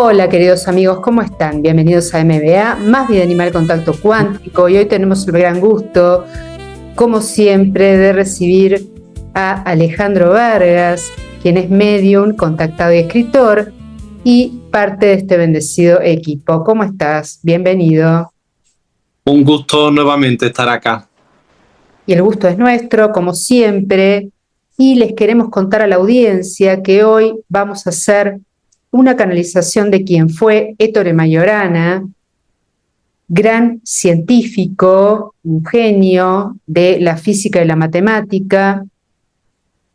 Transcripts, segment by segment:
Hola queridos amigos, ¿cómo están? Bienvenidos a MBA, Más Vida Animal Contacto Cuántico, y hoy tenemos el gran gusto, como siempre, de recibir a Alejandro Vargas, quien es medium, contactado y escritor, y parte de este bendecido equipo. ¿Cómo estás? Bienvenido. Un gusto nuevamente estar acá. Y el gusto es nuestro, como siempre, y les queremos contar a la audiencia que hoy vamos a hacer una canalización de quien fue Ettore Majorana, gran científico, un genio de la física y la matemática,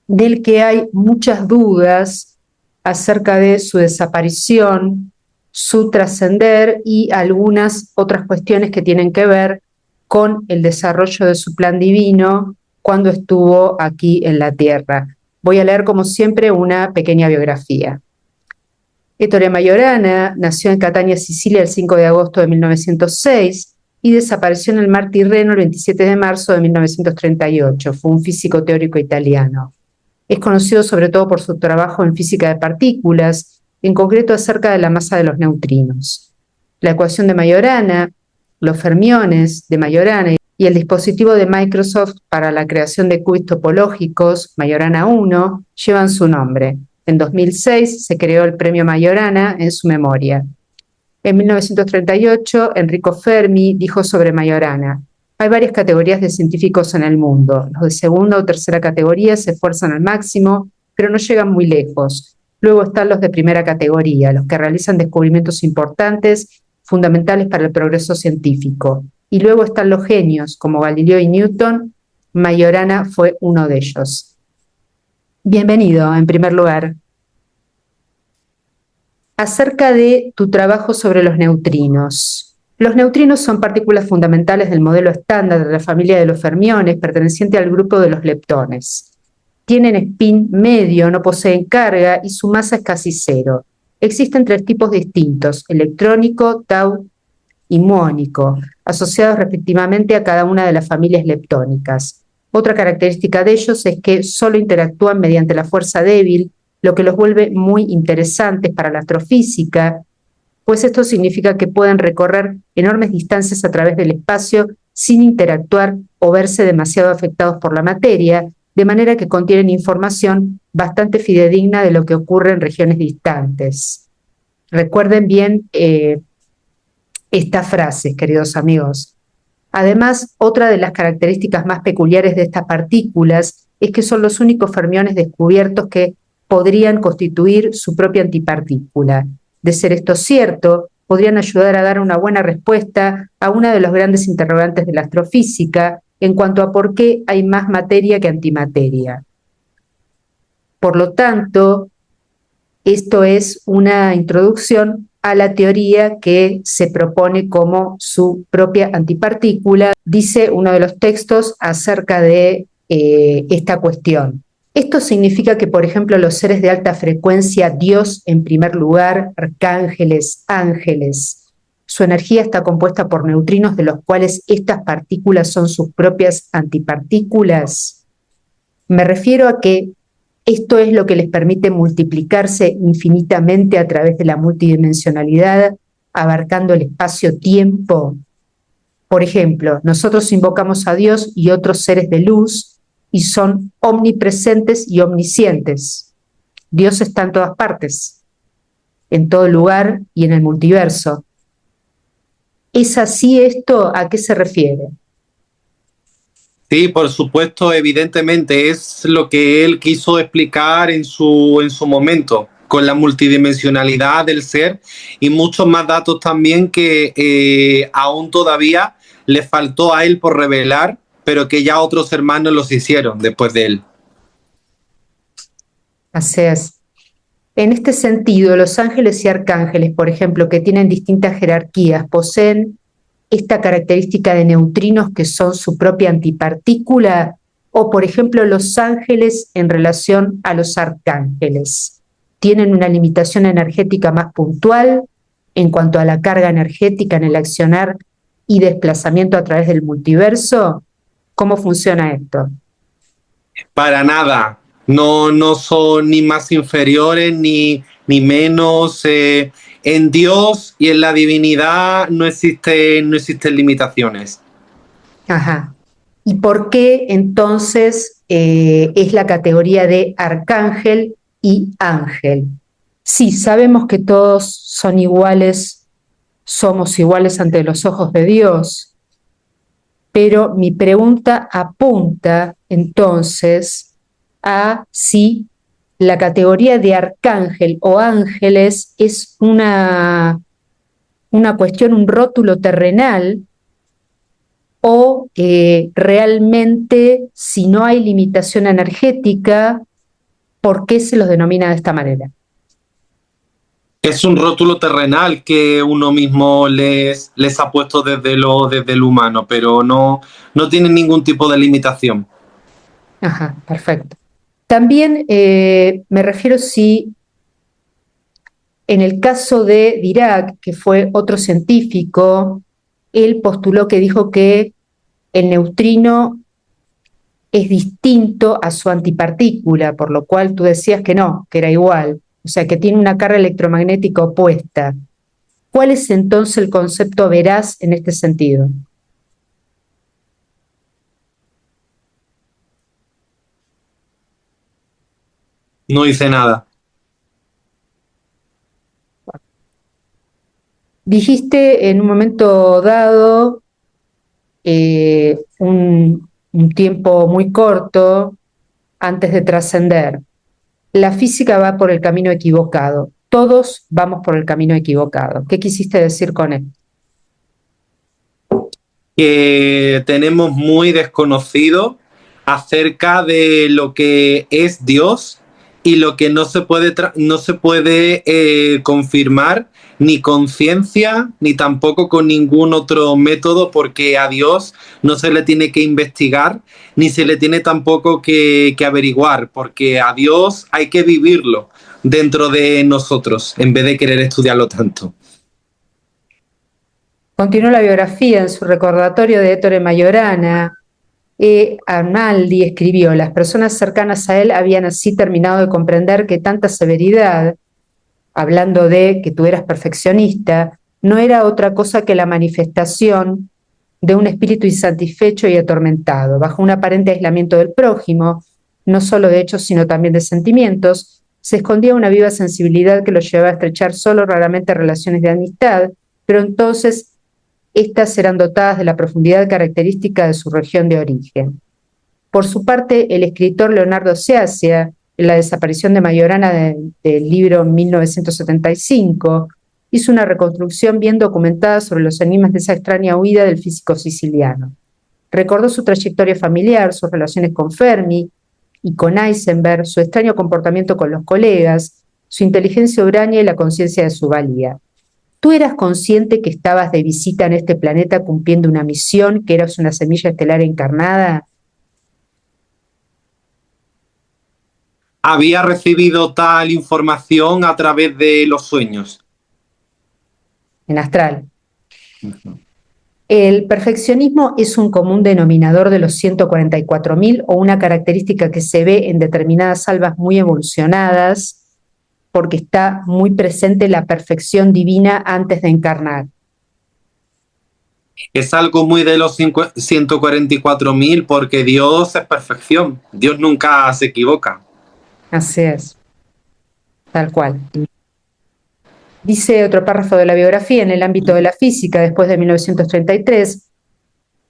del que hay muchas dudas acerca de su desaparición, su trascender y algunas otras cuestiones que tienen que ver con el desarrollo de su plan divino cuando estuvo aquí en la Tierra. Voy a leer, como siempre, una pequeña biografía. Ettore Majorana nació en Catania, Sicilia, el 5 de agosto de 1906 y desapareció en el mar Tirreno el 27 de marzo de 1938. Fue un físico teórico italiano. Es conocido sobre todo por su trabajo en física de partículas, en concreto acerca de la masa de los neutrinos. La ecuación de Majorana, los fermiones de Majorana y el dispositivo de Microsoft para la creación de qubits topológicos, Majorana 1, llevan su nombre. En 2006 se creó el premio Majorana en su memoria. En 1938, Enrico Fermi dijo sobre Majorana: hay varias categorías de científicos en el mundo. Los de segunda o tercera categoría se esfuerzan al máximo, pero no llegan muy lejos. Luego están los de primera categoría, los que realizan descubrimientos importantes, fundamentales para el progreso científico. Y luego están los genios, como Galileo y Newton. Majorana fue uno de ellos. Bienvenido, en primer lugar. Acerca de tu trabajo sobre los neutrinos. Los neutrinos son partículas fundamentales del modelo estándar de la familia de los fermiones, perteneciente al grupo de los leptones. Tienen spin medio, no poseen carga y su masa es casi cero. Existen tres tipos distintos: electrónico, tau y muónico, asociados respectivamente a cada una de las familias leptónicas. Otra característica de ellos es que solo interactúan mediante la fuerza débil, lo que los vuelve muy interesantes para la astrofísica, pues esto significa que pueden recorrer enormes distancias a través del espacio sin interactuar o verse demasiado afectados por la materia, de manera que contienen información bastante fidedigna de lo que ocurre en regiones distantes. Recuerden bien estas frases, queridos amigos. Además, otra de las características más peculiares de estas partículas es que son los únicos fermiones descubiertos que podrían constituir su propia antipartícula. De ser esto cierto, podrían ayudar a dar una buena respuesta a una de los grandes interrogantes de la astrofísica en cuanto a por qué hay más materia que antimateria. Por lo tanto, esto es una introducción a la teoría que se propone como su propia antipartícula, dice uno de los textos acerca de esta cuestión. Esto significa que, por ejemplo, los seres de alta frecuencia, Dios en primer lugar, arcángeles, ángeles, su energía está compuesta por neutrinos de los cuales estas partículas son sus propias antipartículas. Me refiero a que esto es lo que les permite multiplicarse infinitamente a través de la multidimensionalidad, abarcando el espacio-tiempo. Por ejemplo, nosotros invocamos a Dios y otros seres de luz y son omnipresentes y omniscientes. Dios está en todas partes, en todo lugar y en el multiverso. ¿Es así esto? ¿A qué se refiere? Sí, por supuesto, evidentemente es lo que él quiso explicar en su momento, con la multidimensionalidad del ser y muchos más datos también que aún todavía le faltó a él por revelar, pero que ya otros hermanos los hicieron después de él. Así es. En este sentido, los ángeles y arcángeles, por ejemplo, que tienen distintas jerarquías, poseen esta característica de neutrinos que son su propia antipartícula, o por ejemplo los ángeles en relación a los arcángeles. Tienen una limitación energética más puntual en cuanto a la carga energética en el accionar y desplazamiento a través del multiverso. ¿Cómo funciona esto? Para nada. No son ni más inferiores ni menos. en Dios y en la divinidad no existen limitaciones. Ajá. ¿Y por qué entonces es la categoría de arcángel y ángel? Sí, sabemos que todos son iguales, somos iguales ante los ojos de Dios, pero mi pregunta apunta entonces a si la categoría de arcángel o ángeles es una cuestión, un rótulo terrenal, o realmente, si no hay limitación energética, ¿por qué se los denomina de esta manera? Es un rótulo terrenal que uno mismo les ha puesto desde lo humano, pero no tiene ningún tipo de limitación. Ajá, perfecto. También me refiero si en el caso de Dirac, que fue otro científico, él postuló que dijo que el neutrino es distinto a su antipartícula, por lo cual tú decías que no, que era igual, o sea, que tiene una carga electromagnética opuesta. ¿Cuál es entonces el concepto veraz en este sentido? No hice nada. Dijiste en un momento dado, un tiempo muy corto antes de trascender, la física va por el camino equivocado. Todos vamos por el camino equivocado. ¿Qué quisiste decir con él? Que tenemos muy desconocido acerca de lo que es Dios y lo que no se puede confirmar ni con ciencia ni tampoco con ningún otro método, porque a Dios no se le tiene que investigar ni se le tiene tampoco que averiguar, porque a Dios hay que vivirlo dentro de nosotros en vez de querer estudiarlo tanto. Continuó la biografía en su recordatorio de Ettore Majorana. Arnaldi escribió: las personas cercanas a él habían así terminado de comprender que tanta severidad, hablando de que tú eras perfeccionista, no era otra cosa que la manifestación de un espíritu insatisfecho y atormentado, bajo un aparente aislamiento del prójimo, no solo de hechos, sino también de sentimientos, se escondía una viva sensibilidad que lo llevaba a estrechar solo raramente relaciones de amistad, pero entonces estas eran dotadas de la profundidad característica de su región de origen. Por su parte, el escritor Leonardo Sciascia, en La desaparición de Majorana del libro 1975, hizo una reconstrucción bien documentada sobre los enigmas de esa extraña huida del físico siciliano. Recordó su trayectoria familiar, sus relaciones con Fermi y con Heisenberg, su extraño comportamiento con los colegas, su inteligencia huraña y la conciencia de su valía. ¿Tú eras consciente que estabas de visita en este planeta cumpliendo una misión, que eras una semilla estelar encarnada? Había recibido tal información a través de los sueños. En astral. El perfeccionismo es un común denominador de los 144.000 o una característica que se ve en determinadas almas muy evolucionadas porque está muy presente la perfección divina antes de encarnar. Es algo muy de los 144.000 porque Dios es perfección. Dios nunca se equivoca. Así es, tal cual. Dice otro párrafo de la biografía: en el ámbito de la física, después de 1933,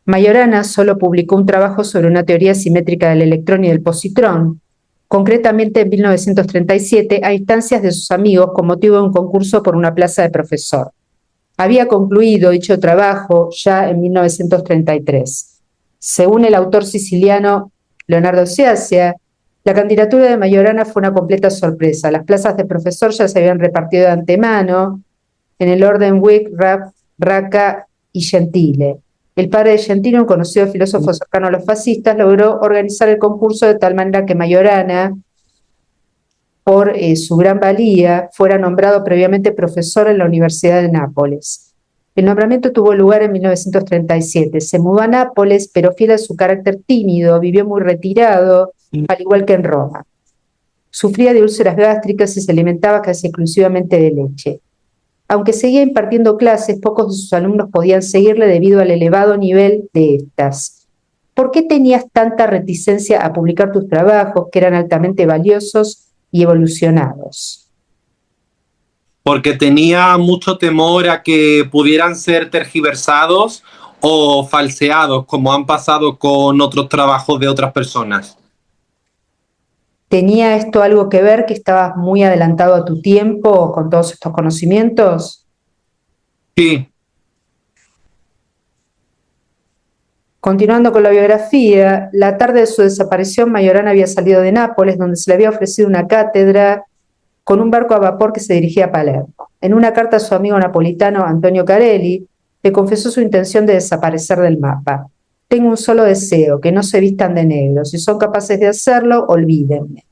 Majorana solo publicó un trabajo sobre una teoría simétrica del electrón y del positrón, concretamente en 1937, a instancias de sus amigos con motivo de un concurso por una plaza de profesor. Había concluido dicho trabajo ya en 1933. Según el autor siciliano Leonardo Sciascia, la candidatura de Majorana fue una completa sorpresa. Las plazas de profesor ya se habían repartido de antemano en el orden Wick, Racca y Gentile. El padre de Gentile, un conocido filósofo cercano a los fascistas, logró organizar el concurso de tal manera que Majorana, por su gran valía, fuera nombrado previamente profesor en la Universidad de Nápoles. El nombramiento tuvo lugar en 1937. Se mudó a Nápoles, pero fiel a su carácter tímido, vivió muy retirado, al igual que en Roma. Sufría de úlceras gástricas y se alimentaba casi exclusivamente de leche. Aunque seguía impartiendo clases, pocos de sus alumnos podían seguirle debido al elevado nivel de estas. ¿Por qué tenías tanta reticencia a publicar tus trabajos, que eran altamente valiosos y evolucionados? Porque tenía mucho temor a que pudieran ser tergiversados o falseados, como han pasado con otros trabajos de otras personas. ¿Tenía esto algo que ver, que estabas muy adelantado a tu tiempo con todos estos conocimientos? Sí, Continuando con la biografía, la tarde de su desaparición, Majorana había salido de Nápoles, donde se le había ofrecido una cátedra con un barco a vapor que se dirigía a Palermo. En una carta a su amigo napolitano Antonio Carelli, le confesó su intención de desaparecer del mapa. Tengo un solo deseo, que no se vistan de negro. Si son capaces de hacerlo, olvídenme.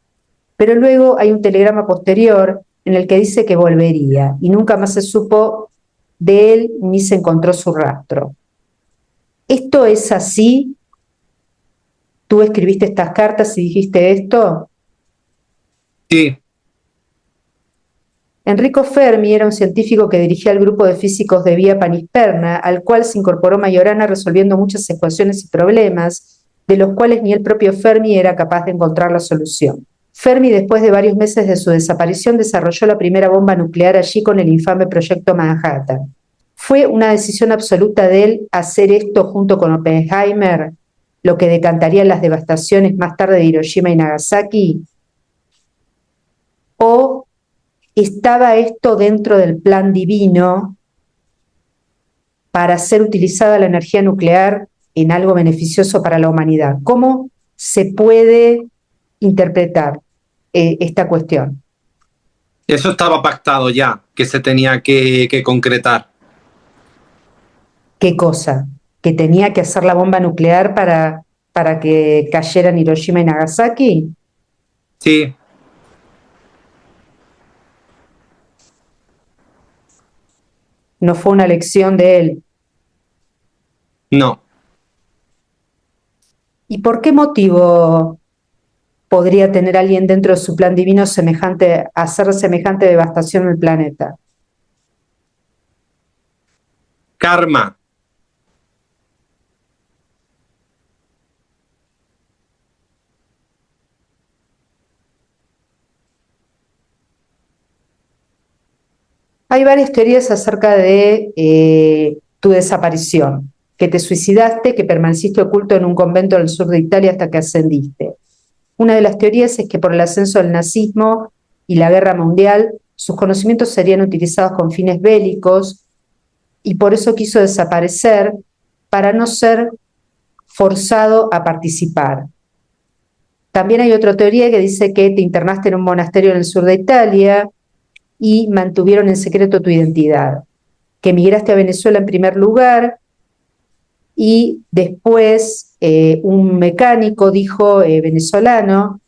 Pero luego hay un telegrama posterior en el que dice que volvería, y nunca más se supo de él ni se encontró su rastro. ¿Esto es así? ¿Tú escribiste estas cartas y dijiste esto? sí. Enrico Fermi era un científico que dirigía el grupo de físicos de Vía Panisperna, al cual se incorporó Majorana resolviendo muchas ecuaciones y problemas, de los cuales ni el propio Fermi era capaz de encontrar la solución. Fermi, después de varios meses de su desaparición, desarrolló la primera bomba nuclear allí con el infame Proyecto Manhattan. ¿Fue una decisión absoluta de él hacer esto junto con Oppenheimer, lo que decantaría las devastaciones más tarde de Hiroshima y Nagasaki? ¿O estaba esto dentro del plan divino para ser utilizada la energía nuclear en algo beneficioso para la humanidad? ¿Cómo se puede interpretar esta cuestión? Eso estaba pactado ya, que se tenía que concretar. ¿Qué cosa? ¿Que tenía que hacer la bomba nuclear para que cayeran Hiroshima y Nagasaki? Sí, No fue una elección de él. no. ¿Y por qué motivo podría tener alguien dentro de su plan divino hacer semejante devastación en el planeta? Karma. Hay varias teorías acerca de tu desaparición, que te suicidaste, que permaneciste oculto en un convento del sur de Italia hasta que ascendiste. Una de las teorías es que por el ascenso del nazismo y la guerra mundial, sus conocimientos serían utilizados con fines bélicos y por eso quiso desaparecer para no ser forzado a participar. También hay otra teoría que dice que te internaste en un monasterio en el sur de Italia y mantuvieron en secreto tu identidad, que emigraste a Venezuela en primer lugar y después un mecánico dijo venezolano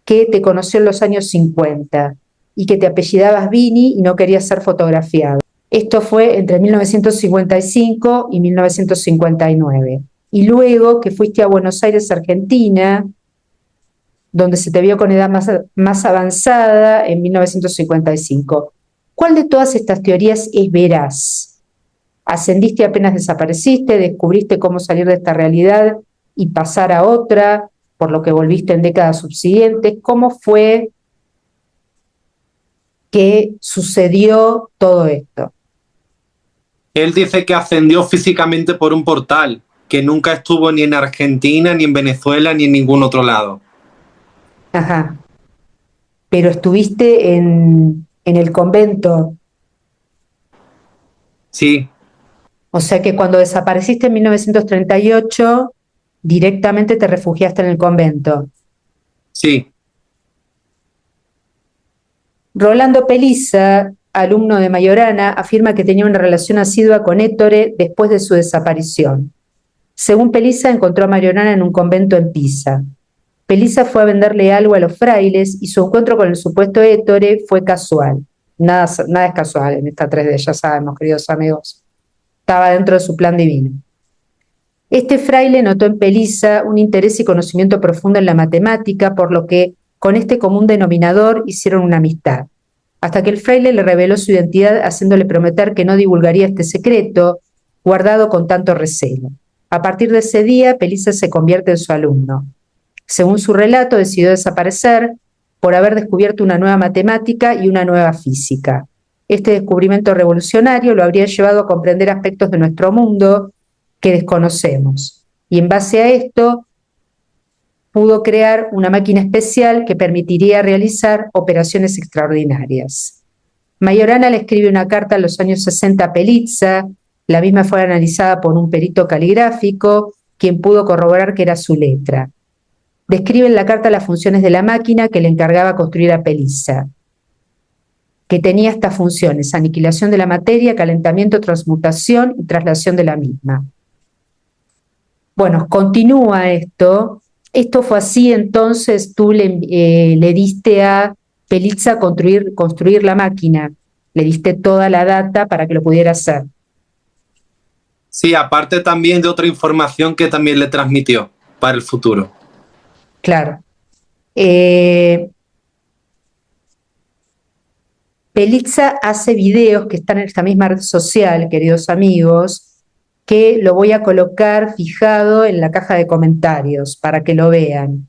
que te conoció en los años 50 y que te apellidabas Vini y no querías ser fotografiado. Esto fue entre 1955 y 1959. Y luego que fuiste a Buenos Aires, Argentina, donde se te vio con edad más avanzada en 1955. ¿Cuál de todas estas teorías es veraz? ¿Ascendiste y apenas desapareciste? ¿Descubriste cómo salir de esta realidad y pasar a otra, por lo que volviste en décadas subsiguientes? ¿Cómo fue que sucedió todo esto? Él dice que ascendió físicamente por un portal, que nunca estuvo ni en Argentina, ni en Venezuela, ni en ningún otro lado. Ajá. Pero estuviste en el convento. Sí, O sea que cuando desapareciste en 1938, directamente te refugiaste en el convento. sí. Rolando Pelliza, alumno de Majorana, afirma que tenía una relación asidua con Ettore después de su desaparición. Según Pelliza, encontró a Majorana en un convento en Pisa. Pelliza fue a venderle algo a los frailes y su encuentro con el supuesto Ettore fue casual. Nada es casual en esta 3D, ya sabemos, queridos amigos. Estaba dentro de su plan divino. Este fraile notó en Pelliza un interés y conocimiento profundo en la matemática, por lo que con este común denominador hicieron una amistad. hasta que el fraile le reveló su identidad haciéndole prometer que no divulgaría este secreto, guardado con tanto recelo. A partir de ese día, Pelizza se convierte en su alumno. Según su relato, decidió desaparecer por haber descubierto una nueva matemática y una nueva física. Este descubrimiento revolucionario lo habría llevado a comprender aspectos de nuestro mundo que desconocemos. Y en base a esto, pudo crear una máquina especial que permitiría realizar operaciones extraordinarias. Majorana le escribe una carta en los años 60 a Pelizza, la misma fue analizada por un perito caligráfico, quien pudo corroborar que era su letra. Describe en la carta las funciones de la máquina que le encargaba construir a Pelizza, que tenía estas funciones: aniquilación de la materia, calentamiento, transmutación y traslación de la misma. Bueno, continúa esto. Esto fue así, entonces tú le diste a Pelizza construir la máquina, le diste toda la data para que lo pudiera hacer. Sí, aparte también de otra información que también le transmitió para el futuro. Claro. Pelizza hace videos que están en esta misma red social, queridos amigos, que lo voy a colocar fijado en la caja de comentarios para que lo vean.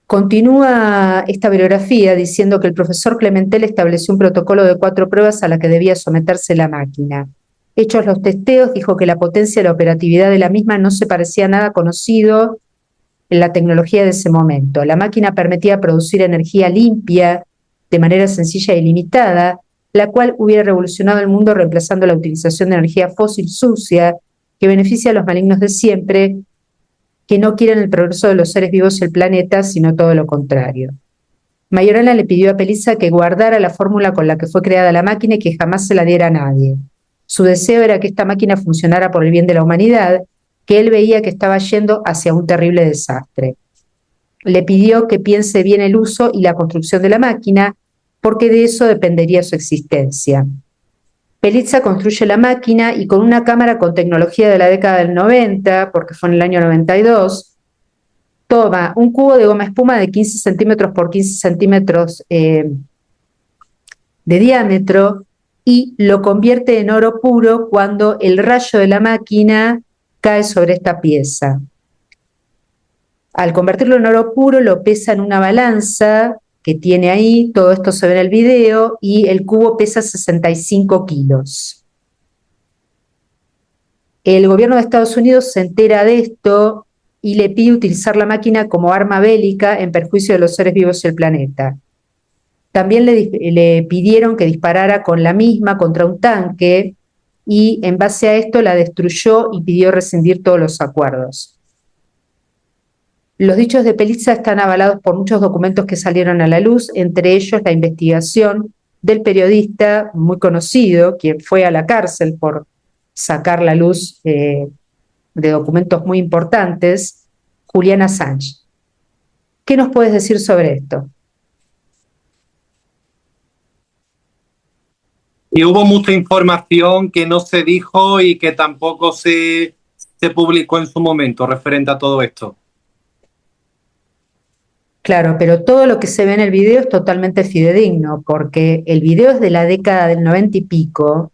Continúa esta bibliografía diciendo que el profesor Clementel estableció un protocolo de 4 pruebas a la que debía someterse la máquina. Hechos los testeos, dijo que la potencia y la operatividad de la misma no se parecía a nada conocido en la tecnología de ese momento. La máquina permitía producir energía limpia, de manera sencilla e ilimitada, la cual hubiera revolucionado el mundo reemplazando la utilización de energía fósil sucia que beneficia a los malignos de siempre, que no quieren el progreso de los seres vivos y el planeta, sino todo lo contrario. Majorana le pidió a Pelizza que guardara la fórmula con la que fue creada la máquina y que jamás se la diera a nadie. Su deseo era que esta máquina funcionara por el bien de la humanidad, que él veía que estaba yendo hacia un terrible desastre. Le pidió que piense bien el uso y la construcción de la máquina, porque de eso dependería su existencia. Pelizza construye la máquina y con una cámara con tecnología de la década del 90, porque fue en el año 92, toma un cubo de goma espuma de 15 centímetros por 15 centímetros de diámetro y lo convierte en oro puro cuando el rayo de la máquina cae sobre esta pieza. Al convertirlo en oro puro, lo pesa en una balanza que tiene ahí, todo esto se ve en el video, y el cubo pesa 65 kilos. El gobierno de Estados Unidos se entera de esto y le pide utilizar la máquina como arma bélica en perjuicio de los seres vivos y el planeta. También le pidieron que disparara con la misma contra un tanque y en base a esto la destruyó y pidió rescindir todos los acuerdos. Los dichos de Pelizza están avalados por muchos documentos que salieron a la luz, entre ellos la investigación del periodista muy conocido, quien fue a la cárcel por sacar la luz de documentos muy importantes, Julian Assange. ¿Qué nos puedes decir sobre esto? Y hubo mucha información que no se dijo y que tampoco se publicó en su momento referente a todo esto. Claro, pero todo lo que se ve en el video es totalmente fidedigno, porque el video es de la década del 90 y pico,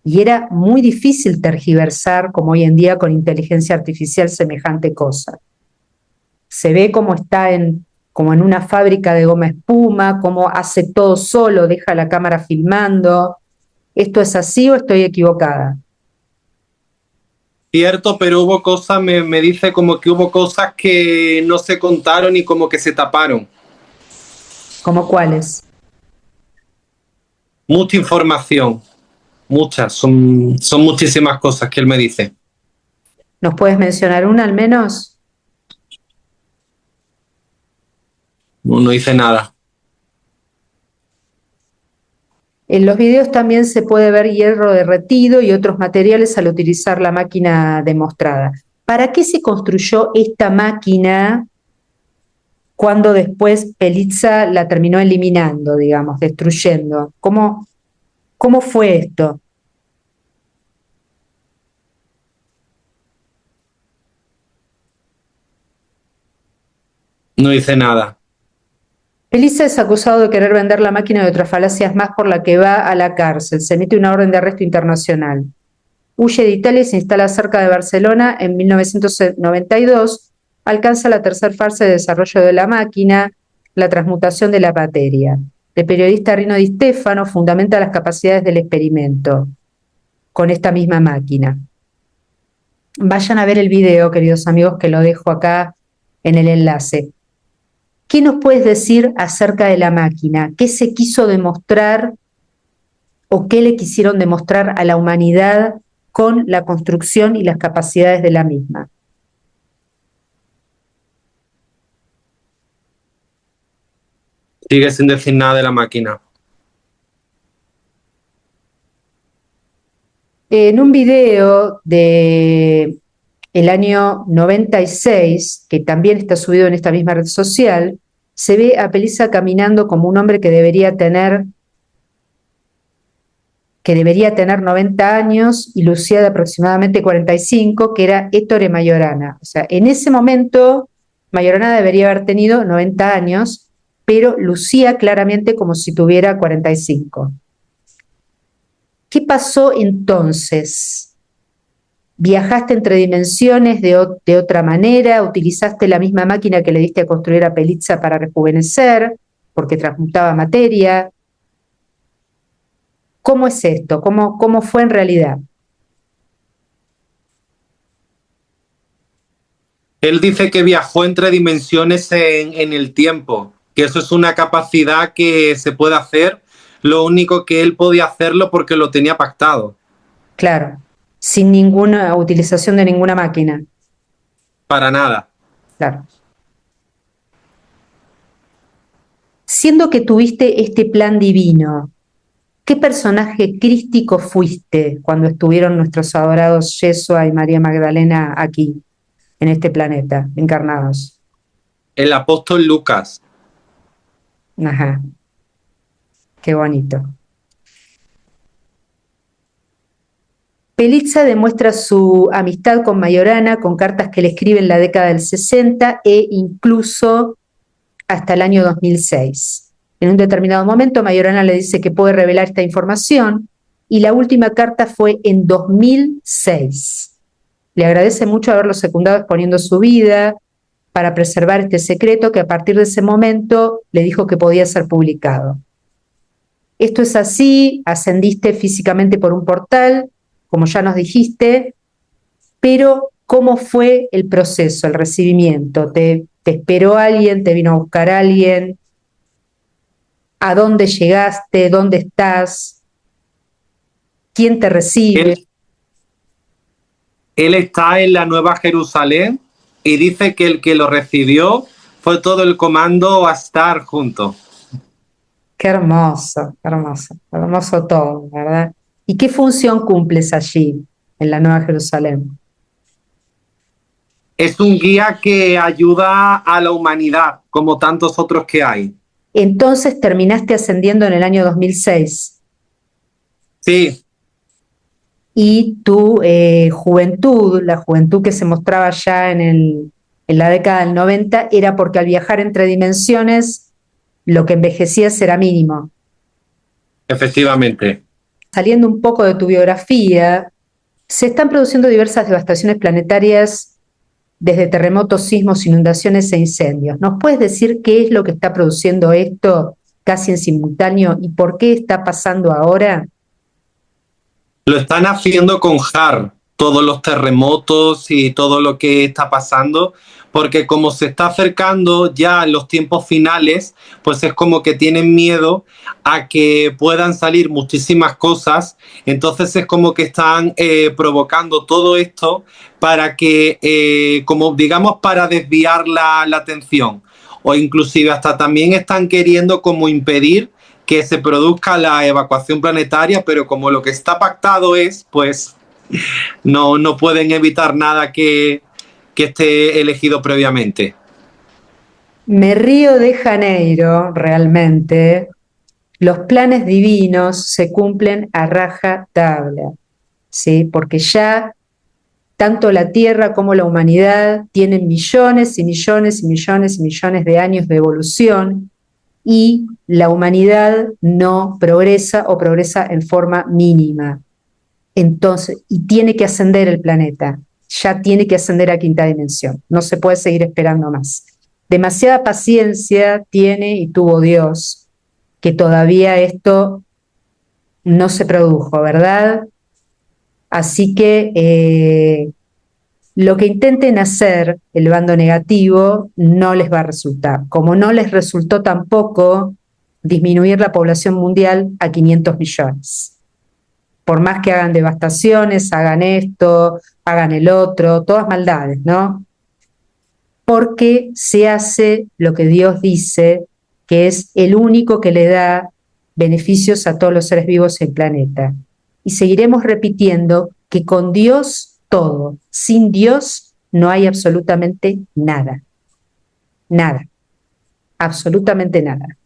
y era muy difícil tergiversar, como hoy en día con inteligencia artificial, semejante cosa. Se ve cómo está como en una fábrica de goma espuma, cómo hace todo solo, deja la cámara filmando. ¿Esto es así o estoy equivocada? Cierto, pero hubo cosas, me dice como que hubo cosas que no se contaron y como que se taparon. ¿Cómo cuáles? Mucha información, muchas, son muchísimas cosas que él me dice. ¿Nos puedes mencionar una al menos? No dice nada. En los videos también se puede ver hierro derretido y otros materiales al utilizar la máquina demostrada. ¿Para qué se construyó esta máquina cuando después Pelizza la terminó eliminando, digamos, destruyendo? ¿Cómo fue esto? No dice nada. Pelizza es acusado de querer vender la máquina y otras falacias más, por la que va a la cárcel. Se emite una orden de arresto internacional. Huye de Italia y se instala cerca de Barcelona en 1992. Alcanza la tercera fase de desarrollo de la máquina, la transmutación de la materia. El periodista Rino Di Stefano fundamenta las capacidades del experimento con esta misma máquina. Vayan a ver el video, queridos amigos, que lo dejo acá en el enlace. ¿Qué nos puedes decir acerca de la máquina? ¿Qué se quiso demostrar o qué le quisieron demostrar a la humanidad con la construcción y las capacidades de la misma? Sigue sin decir nada de la máquina. En un video de el año 96, que también está subido en esta misma red social, se ve a Pelizza caminando como un hombre que debería tener 90 años y lucía de aproximadamente 45, que era Ettore Majorana. O sea, en ese momento Majorana debería haber tenido 90 años, pero lucía claramente como si tuviera 45. ¿Qué pasó entonces? ¿Viajaste entre dimensiones de otra manera? ¿Utilizaste la misma máquina que le diste a construir a Pelizza para rejuvenecer, porque transmutaba materia? ¿Cómo es esto? ¿Cómo fue en realidad? Él dice que viajó entre dimensiones en el tiempo, que eso es una capacidad que se puede hacer, lo único que él podía hacerlo porque lo tenía pactado. Claro, sin ninguna utilización de ninguna máquina. Para nada. Claro. Siendo que tuviste este plan divino, ¿qué personaje crístico fuiste cuando estuvieron nuestros adorados Yeshua y María Magdalena aquí, en este planeta, encarnados? El apóstol Lucas. Ajá, qué bonito. Pelizza demuestra su amistad con Majorana con cartas que le escribe en la década del 60 e incluso hasta el año 2006. En un determinado momento, Majorana le dice que puede revelar esta información y la última carta fue en 2006. Le agradece mucho haberlo secundado exponiendo su vida para preservar este secreto que a partir de ese momento le dijo que podía ser publicado. Esto es así, ascendiste físicamente por un portal, como ya nos dijiste, pero ¿cómo fue el proceso, el recibimiento? ¿Te esperó alguien? ¿Te vino a buscar alguien? ¿A dónde llegaste? ¿Dónde estás? ¿Quién te recibe? Él está en la Nueva Jerusalén y dice que el que lo recibió fue todo el comando a estar junto. Qué hermoso, hermoso, hermoso todo, ¿verdad? ¿Y qué función cumples allí, en la Nueva Jerusalén? Es un guía que ayuda a la humanidad, como tantos otros que hay. Entonces terminaste ascendiendo en el año 2006. Sí. Y tu juventud, la juventud que se mostraba ya en la década del 90, era porque al viajar entre dimensiones, lo que envejecías era mínimo. Efectivamente. Saliendo un poco de tu biografía, se están produciendo diversas devastaciones planetarias desde terremotos, sismos, inundaciones e incendios. ¿Nos puedes decir qué es lo que está produciendo esto casi en simultáneo y por qué está pasando ahora? Lo están haciendo con JAR, todos los terremotos y todo lo que está pasando, porque como se está acercando ya los tiempos finales, pues es como que tienen miedo a que puedan salir muchísimas cosas, entonces es como que están provocando todo esto para que, como digamos, para desviar la atención, o inclusive hasta también están queriendo como impedir que se produzca la evacuación planetaria, pero como lo que está pactado es, pues no pueden evitar nada que esté elegido previamente. Me río de Janeiro, realmente. Los planes divinos se cumplen a raja tabla, ¿sí? Porque ya tanto la Tierra como la humanidad tienen millones y millones y millones y millones de años de evolución y la humanidad no progresa o progresa en forma mínima. Entonces, y tiene que ascender el planeta, ya tiene que ascender a quinta dimensión, no se puede seguir esperando más. Demasiada paciencia tiene y tuvo Dios, que todavía esto no se produjo, ¿verdad? Así que lo que intenten hacer el bando negativo no les va a resultar, como no les resultó tampoco disminuir la población mundial a 500 millones. Por más que hagan devastaciones, hagan esto, hagan el otro, todas maldades, ¿no? Porque se hace lo que Dios dice, que es el único que le da beneficios a todos los seres vivos en el planeta. Y seguiremos repitiendo que con Dios todo, sin Dios no hay absolutamente nada. Nada. Absolutamente nada.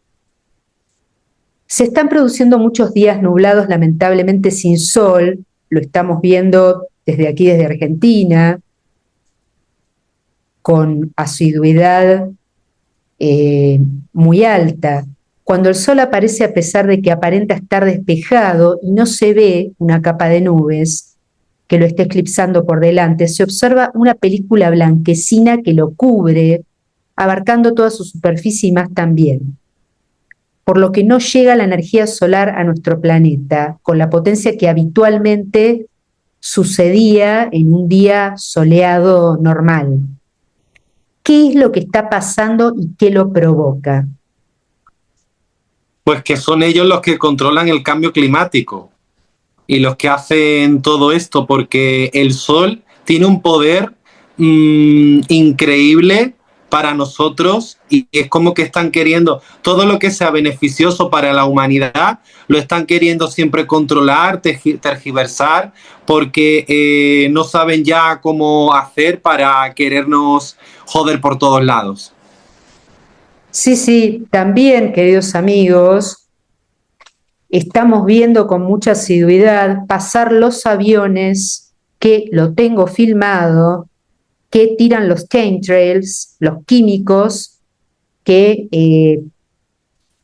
Se están produciendo muchos días nublados, lamentablemente sin sol, lo estamos viendo desde aquí, desde Argentina, con asiduidad muy alta. Cuando el sol aparece a pesar de que aparenta estar despejado y no se ve una capa de nubes que lo esté eclipsando por delante, se observa una película blanquecina que lo cubre, abarcando toda su superficie y más también. Por lo que no llega la energía solar a nuestro planeta con la potencia que habitualmente sucedía en un día soleado normal. ¿Qué es lo que está pasando y qué lo provoca? Pues que son ellos los que controlan el cambio climático y los que hacen todo esto, porque el sol tiene un poder increíble para nosotros y es como que están queriendo todo lo que sea beneficioso para la humanidad, lo están queriendo siempre controlar, tergiversar, porque no saben ya cómo hacer para querernos joder por todos lados. Sí, sí, también, queridos amigos, estamos viendo con mucha asiduidad pasar los aviones, que lo tengo filmado, que tiran los chemtrails, los químicos que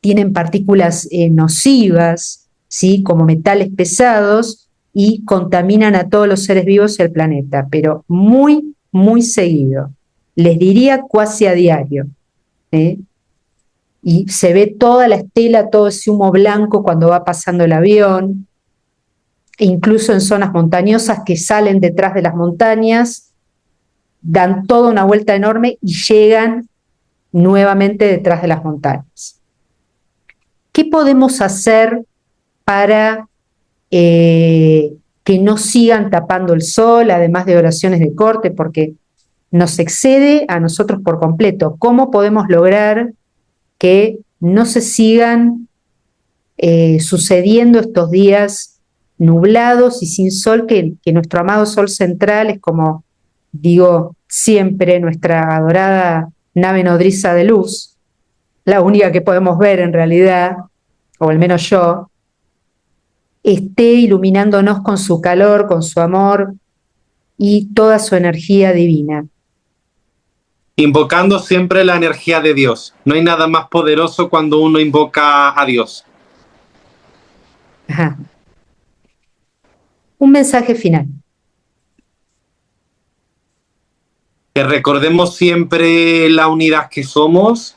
tienen partículas nocivas, ¿sí? Como metales pesados, y contaminan a todos los seres vivos y al planeta, pero muy, muy seguido. Les diría casi a diario. Y se ve toda la estela, todo ese humo blanco cuando va pasando el avión, e incluso en zonas montañosas que salen detrás de las montañas, dan toda una vuelta enorme y llegan nuevamente detrás de las montañas. ¿Qué podemos hacer para que no sigan tapando el sol, además de oraciones de corte, porque nos excede a nosotros por completo? ¿Cómo podemos lograr que no se sigan sucediendo estos días nublados y sin sol, que nuestro amado sol central es, como digo siempre, nuestra adorada nave nodriza de luz, la única que podemos ver en realidad, o al menos yo, esté iluminándonos con su calor, con su amor y toda su energía divina? Invocando siempre la energía de Dios. No hay nada más poderoso cuando uno invoca a Dios. Ajá. Un mensaje final. Que recordemos siempre la unidad que somos,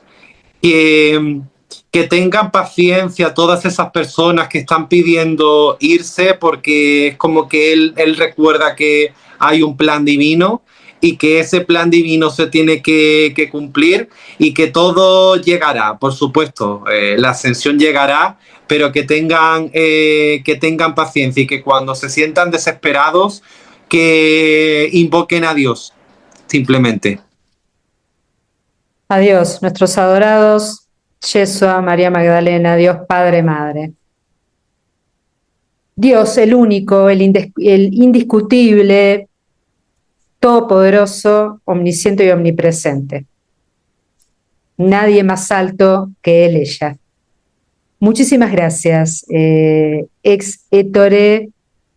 que tengan paciencia todas esas personas que están pidiendo irse, porque es como que él recuerda que hay un plan divino y que ese plan divino se tiene que cumplir y que todo llegará, por supuesto, la ascensión llegará, pero que tengan paciencia y que cuando se sientan desesperados, que invoquen a Dios, simplemente. Adiós, nuestros adorados Yeshua, María Magdalena, Dios Padre, Madre. Dios, el único, el indiscutible, todopoderoso, omnisciente y omnipresente. Nadie más alto que Él, ella. Muchísimas gracias, ex Ettore,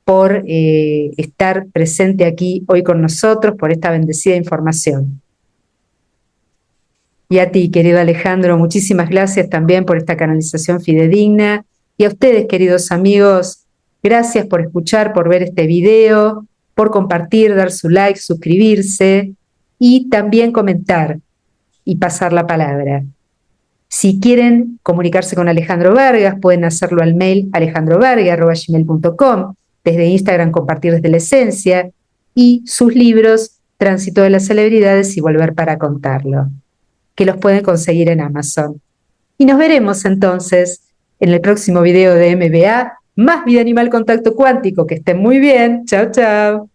por estar presente aquí hoy con nosotros, por esta bendecida información. Y a ti, querido Alejandro, muchísimas gracias también por esta canalización fidedigna. Y a ustedes, queridos amigos, gracias por escuchar, por ver este video, por compartir, dar su like, suscribirse y también comentar y pasar la palabra. Si quieren comunicarse con Alejandro Vargas, pueden hacerlo al mail alejandrovargas@gmail.com, desde Instagram Compartir desde la Esencia, y sus libros Tránsito de las Celebridades y Volver para Contarlo, que los pueden conseguir en Amazon. Y nos veremos entonces en el próximo video de MBA, Más Vida Animal Contacto Cuántico. Que estén muy bien. Chao, chao.